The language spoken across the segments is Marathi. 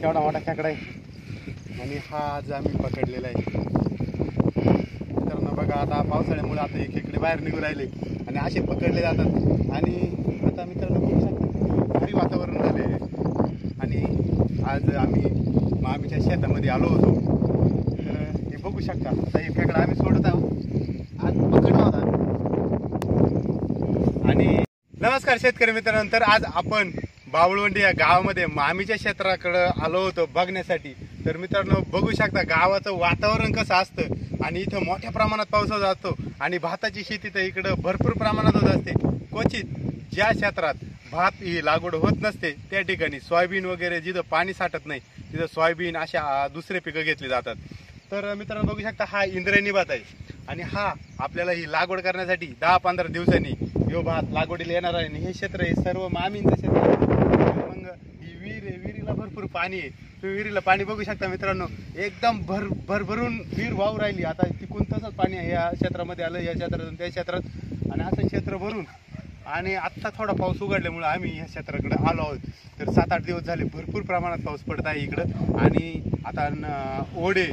केवढा मोठा खेकडा आहे आणि हा आज आम्ही पकडलेला आहे. मित्रांनो बघा, आता पावसाळ्यामुळे आता हे खेकडे बाहेर निघू राहिले आणि असे पकडले जातात. आणि आता मित्रांनो बघू शकता भारी वातावरण झाले आणि आज आम्ही मामीच्या शेतामध्ये आलो होतो. तर हे बघू शकता, आता हे खेकडा आम्ही सोडत आहोत. आज पकडला होता. आणि नमस्कार शेतकरी मित्रांनो, तर आज आपण बावळवंडी या गावामध्ये मामीच्या क्षेत्राकडे आलो होतो बघण्यासाठी. तर मित्रांनो बघू शकता गावाचं वातावरण कसं असतं आणि इथं मोठ्या प्रमाणात पाऊस होत असतो आणि भाताची शेती तर इकडं भरपूर प्रमाणात होत असते. क्वचित ज्या क्षेत्रात भात ही लागवड होत नसते त्या ठिकाणी सोयाबीन वगैरे जिथं पाणी साठत नाही तिथं सोयाबीन अशा दुसरे पिकं घेतली जातात. तर मित्रांनो बघू शकता हा इंद्रायणी भात आहे आणि हा आपल्याला ही लागवड करण्यासाठी 10-15 दिवसांनी यो भात लागवडीला येणार आहे. आणि हे क्षेत्र हे सर्व मामींचं क्षेत्र आहे. मग ही विहीर आहे, विहिरीला भरपूर पाणी आहे. विहिरीला पाणी बघू शकता मित्रांनो, एकदम भरभरून विहीर वाहू राहिली. आता तिकून तसंच पाणी आहे या क्षेत्रामध्ये आलं, या क्षेत्रातून त्या क्षेत्रात आणि असं क्षेत्र भरून. आणि आत्ता थोडा पाऊस उघडल्यामुळे आम्ही या क्षेत्राकडे आलो आहोत. तर 7-8 दिवस झाले भरपूर प्रमाणात पाऊस पडत आहे इकडं आणि आता ओढे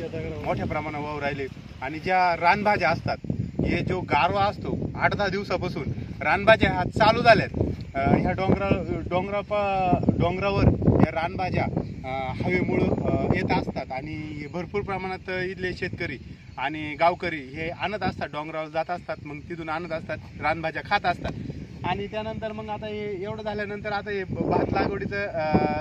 मोठ्या प्रमाणात वाहू राहिले. आणि ज्या रानभाज्या असतात, हे जो गारवा असतो 8-10 दिवसापासून रानभाज्या ह्या चालू झाल्यात. ह्या डोंगरावर या रानभाज्या हवेमुळं येत असतात आणि भरपूर प्रमाणात इथले शेतकरी आणि गावकरी हे आणत असतात, डोंगरावर जात असतात, मग तिथून आणत असतात, रानभाज्या खात असतात. आणि त्यानंतर मग आता हे एवढं झाल्यानंतर आता हे भात लागवडीचं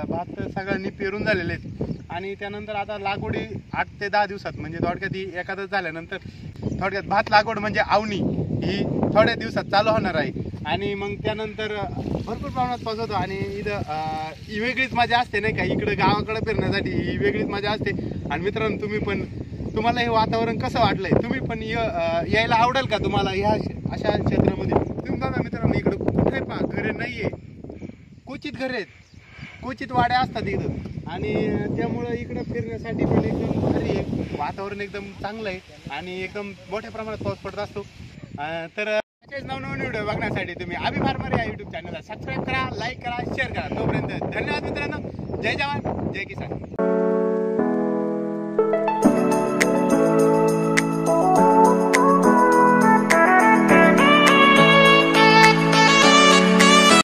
भात सगळ्यांनी पेरून झालेले आहेत. आणि त्यानंतर आता लागवडी 8 ते 10 दिवसात म्हणजे थोडक्यात ही एखादं झाल्यानंतर थोडक्यात भात लागवड म्हणजे आवणी ही थोड्या दिवसात चालू होणार आहे. आणि मग त्यानंतर भरपूर प्रमाणात पाऊस होतो आणि इथं ही वेगळीच मजा असते नाही का, इकडं गावाकडे फिरण्यासाठी ही वेगळीच मजा असते. आणि मित्रांनो तुम्हाला हे वातावरण कसं वाटलंय, तुम्ही पण यायला आवडेल का तुम्हाला ह्या अशा क्षेत्रामध्ये? तुम्ही बघा मित्रांनो, इकडं कुठे पहा घरे नाहीये, क्वचित घरे आहेत, क्वचित वाड्या असतात इथं. आणि त्यामुळं इकडं फिरण्यासाठी पण एकदम भारी आहे, वातावरण एकदम चांगलं आहे आणि एकदम मोठ्या प्रमाणात पाऊस पडत असतो. तर नवनवीन व्हिडिओ बघण्यासाठी तुम्ही अभि फार्मर या युट्यूब चॅनलला सबस्क्राईब करा, लाईक करा, शेअर करा. तोपर्यंत धन्यवाद मित्रांनो. जय जवान जय किसान.